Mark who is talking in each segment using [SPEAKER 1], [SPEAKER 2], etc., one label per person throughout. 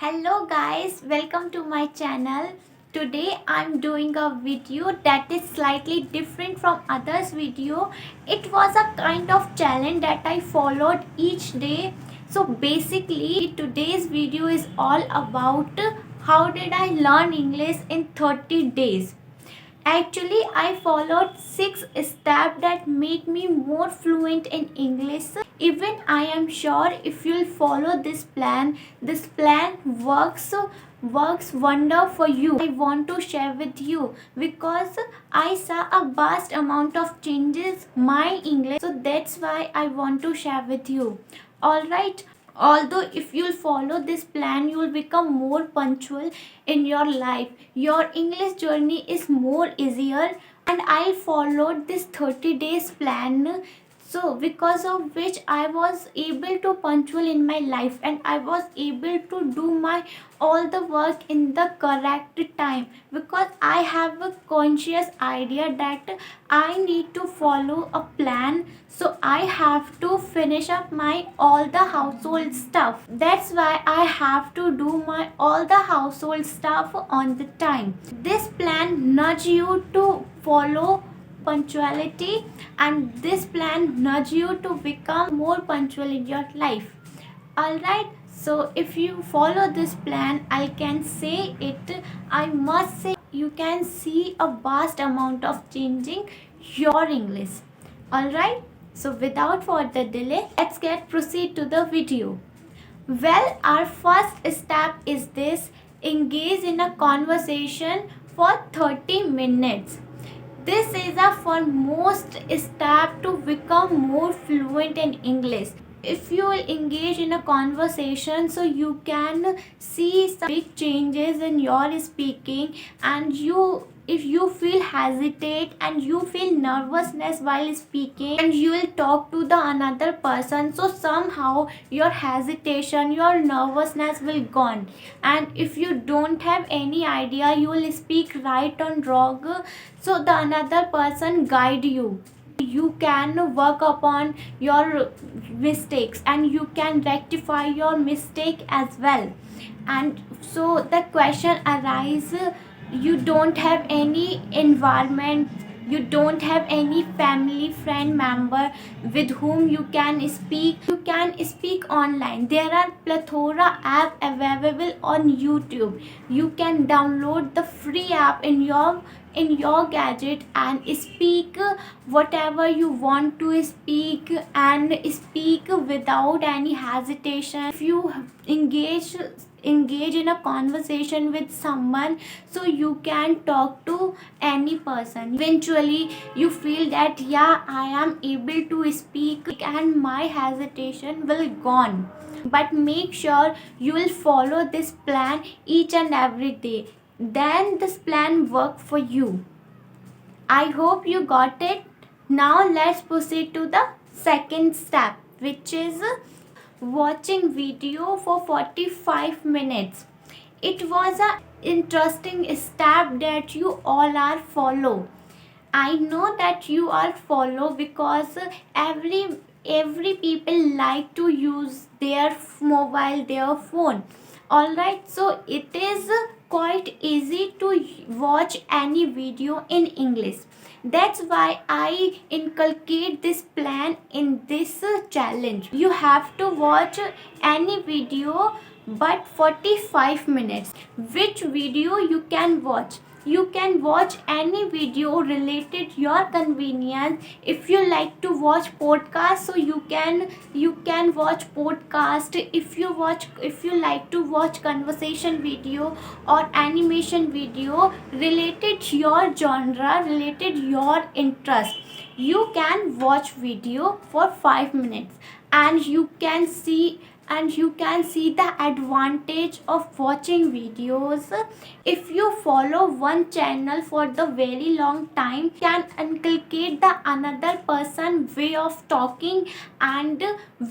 [SPEAKER 1] Hello guys, welcome to my channel. Today I'm doing a video that is slightly different from others video. It was a kind of challenge that I followed each day. So basically today's video is all about how did I learn English in 30 days. Actually, I followed 6 steps that made me more fluent in English. Even I am sure if you'll follow this plan works wonder for you. I want to share with you because I saw a vast amount of changes my English. So that's why I want to share with you. Alright. Although if you'll follow this plan, you'll become more punctual in your life. Your English journey is more easier, and I followed this 30 days plan. So because of which I was able to punctual in my life, and I was able to do my all the work in the correct time, because I have a conscious idea that I need to follow a plan. So I have to finish up my all the household stuff. That's why I have to do my all the household stuff on the time. This plan nudge you to follow punctuality, and this plan nudge you to become more punctual in your life. Alright, so if you follow this plan, I can say it, I must say you can see a vast amount of changing your English. Alright, so without further delay, let's proceed to the video. Well, our first step is this: engage in a conversation for 30 minutes. This is a foremost step to become more fluent in English. If you will engage in a conversation, so you can see some big changes in your speaking, and if you feel hesitate and you feel nervousness while speaking and you will talk to the another person, so somehow your hesitation, your nervousness will gone. And if you don't have any idea, you will speak right or wrong, so the another person guide you can work upon your mistakes and you can rectify your mistake as well. And so the question arises, you don't have any environment, you don't have any family friend member with whom you can speak online. There are plethora app available on YouTube. You can download the free app in your gadget and speak whatever you want to speak, and speak without any hesitation. If you engage in a conversation with someone, so you can talk to any person. Eventually you feel that yeah, I am able to speak and my hesitation will gone. But make sure you will follow this plan each and every day, then this plan work for you. I hope you got it. Now let's proceed to the second step, which is watching video for 45 minutes. It was a interesting step that you all are follow. I know that you are follow because every people like to use their mobile, their phone. Alright, so it is quite easy to watch any video in English. That's why I inculcate this plan in this challenge. You have to watch any video but 45 minutes. Which video you can watch? You can watch any video related your convenience. If you like to watch podcast, so you can watch podcast. If you like to watch conversation video or animation video related your genre, related your interest, you can watch video for 5 minutes, and you can see the advantage of watching videos. If you follow one channel for the very long time, can inculcate the another person way of talking and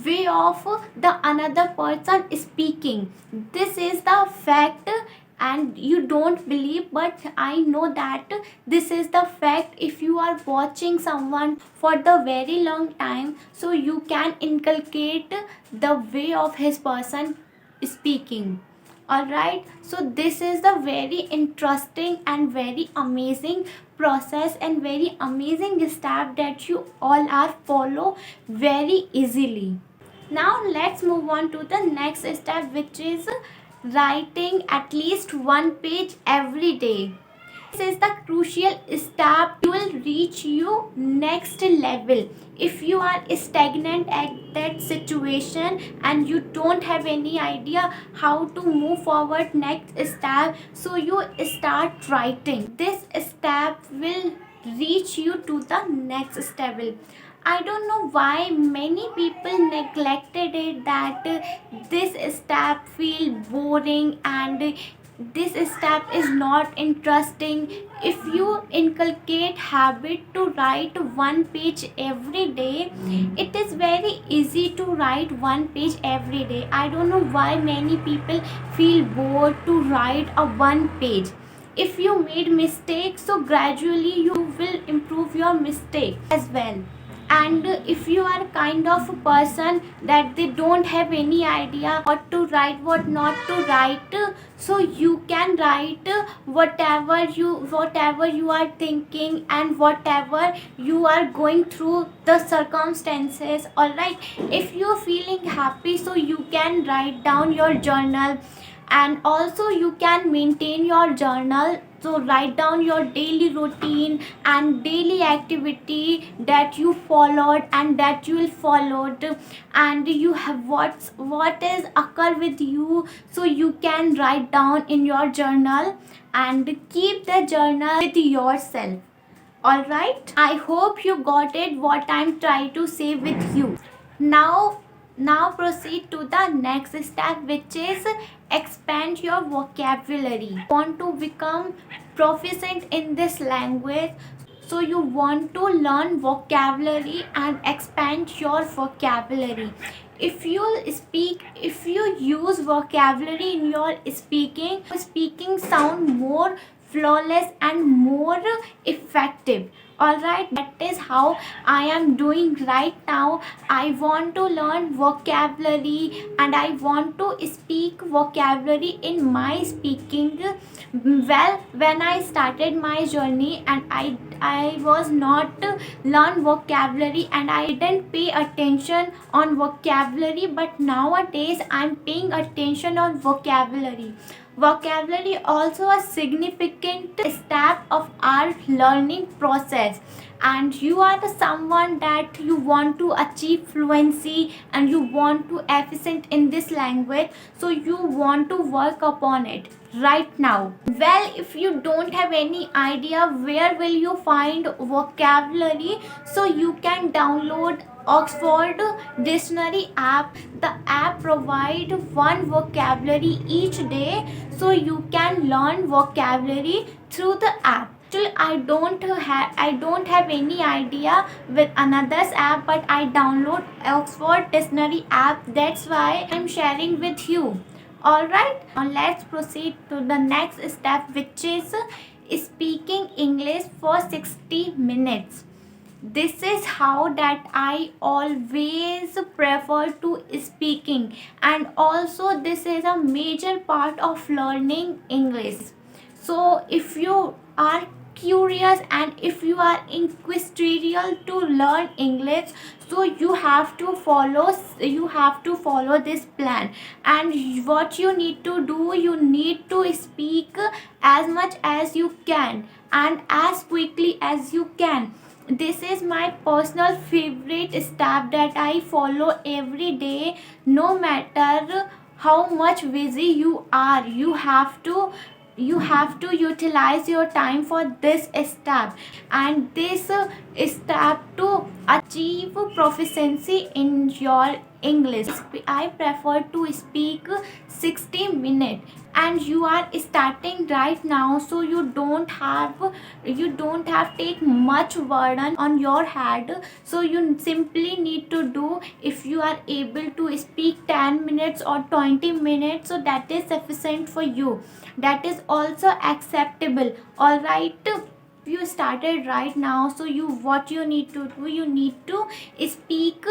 [SPEAKER 1] way of the another person speaking. This is the fact, and you don't believe, but I know that this is the fact. If you are watching someone for the very long time, so you can inculcate the way of his person speaking. Alright, so this is the very interesting and very amazing process and very amazing step that you all are follow very easily. Now let's move on to the next step, which is writing at least one page every day. This is the crucial step you will reach you next level. If you are stagnant at that situation and you don't have any idea how to move forward next step, so you start writing. This step will reach you to the next level. I don't know why many people neglected it, that this step feel boring and this step is not interesting. If you inculcate habit to write one page every day, it is very easy to write one page every day. I don't know why many people feel bored to write a one page. If you made mistakes, so gradually you will improve your mistake as well. And if you are kind of a person that they don't have any idea what to write, what not to write, so you can write whatever you are thinking and whatever you are going through the circumstances. All right, if you are feeling happy, so you can write down your journal, and also you can maintain your journal. So write down your daily routine and daily activity that you followed and that you will followed, and you have what is occur with you, so you can write down in your journal and keep the journal with yourself. All right, I hope you got it what I'm trying to say with you. Now proceed to the next step, which is expand your vocabulary. Want to become proficient in this language, so you want to learn vocabulary and expand your vocabulary. If you use vocabulary in your speaking sound more flawless and more effective. Alright, that is how I am doing right now. I want to learn vocabulary and I want to speak vocabulary in my speaking. Well, when I started my journey and I was not learn vocabulary and I didn't pay attention on vocabulary, but nowadays I'm paying attention on vocabulary. Vocabulary also a significant step of our learning process, and you are someone that you want to achieve fluency and you want to efficient in this language, so you want to work upon it right now. Well, if you don't have any idea where will you find vocabulary, so you can download Oxford Dictionary app. The app provide one vocabulary each day, so you can learn vocabulary through the app. Actually, I don't have any idea with another's app, but I download Oxford Dictionary app. That's why I'm sharing with you. Alright, now let's proceed to the next step, which is speaking English for 60 minutes. This is how that I always prefer to speaking, and also this is a major part of learning English. So if you are curious and if you are inquisitorial to learn English, so you have to follow this plan. And what you need to do, you need to speak as much as you can and as quickly as you can. This is my personal favorite step that I follow every day. No matter how much busy you are, you have to utilize your time for this step, and this step to achieve proficiency in your English. I prefer to speak 60 minutes, and you are starting right now, so you don't have take much burden on your head. So you simply need to do, if you are able to speak 10 minutes or 20 minutes, so that is sufficient for you. That is also acceptable. All right, you started right now, so what you need to do, you need to speak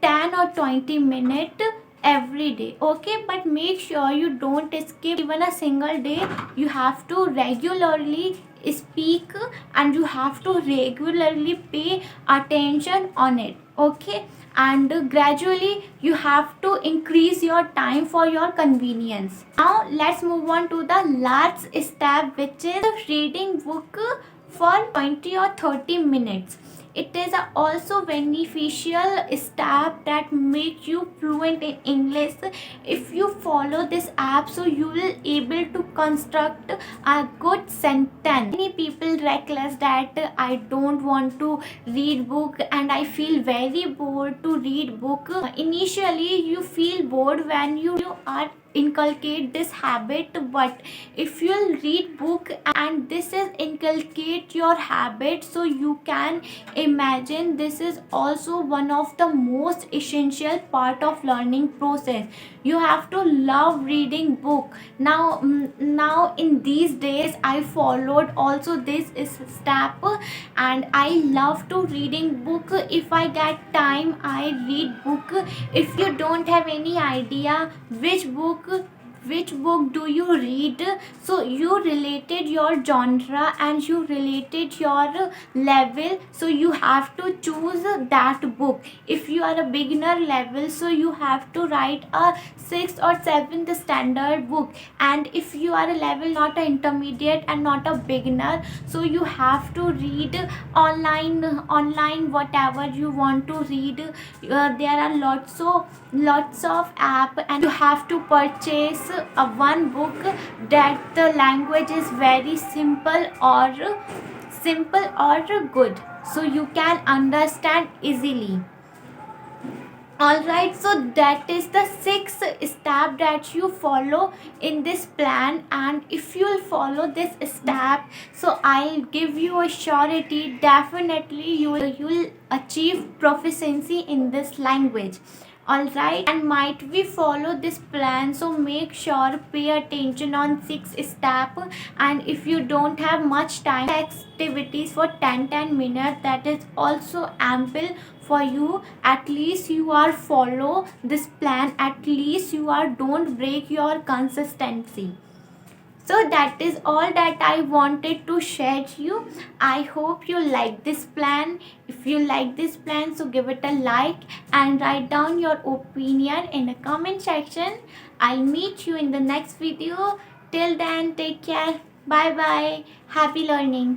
[SPEAKER 1] 10 or 20 minutes every day, okay? But make sure you don't skip even a single day. You have to regularly speak and you have to regularly pay attention on it, okay? And gradually you have to increase your time for your convenience. Now let's move on to the last step, which is reading book for 20 or 30 minutes. It is also beneficial step that make you fluent in English. If you follow this app, so you will able to construct a good sentence. Many people reckless that I don't want to read book and I feel very bored to read book. Initially you feel bored when you are inculcate this habit, but if you'll read book and this is inculcate your habit, so you can imagine this is also one of the most essential part of learning process. You have to love reading book. Now in these days I followed also this is step, and I love to reading book. If I get time I read book. If you don't have any idea which book do you read, so you related your genre and you related your level, so you have to choose that book. If you are a beginner level, so you have to write a 6th or 7th standard book, and if you are a level not an intermediate and not a beginner, so you have to read online whatever you want to read. There are lots of app, and you have to purchase one book that the language is very simple or good, so you can understand easily. Alright, so that is the 6th step that you follow in this plan, and if you will follow this step, so I'll give you a surety, definitely you will achieve proficiency in this language. Alright, and might we follow this plan, so make sure pay attention on 6 step. And if you don't have much time, activities for 10 minutes, that is also ample for you. At least you are follow this plan, at least you are don't break your consistency. So that is all that I wanted to share to you. I hope you like this plan. If you like this plan, so give it a like and write down your opinion in the comment section. I'll meet you in the next video. Till then, take care. Bye bye. Happy learning.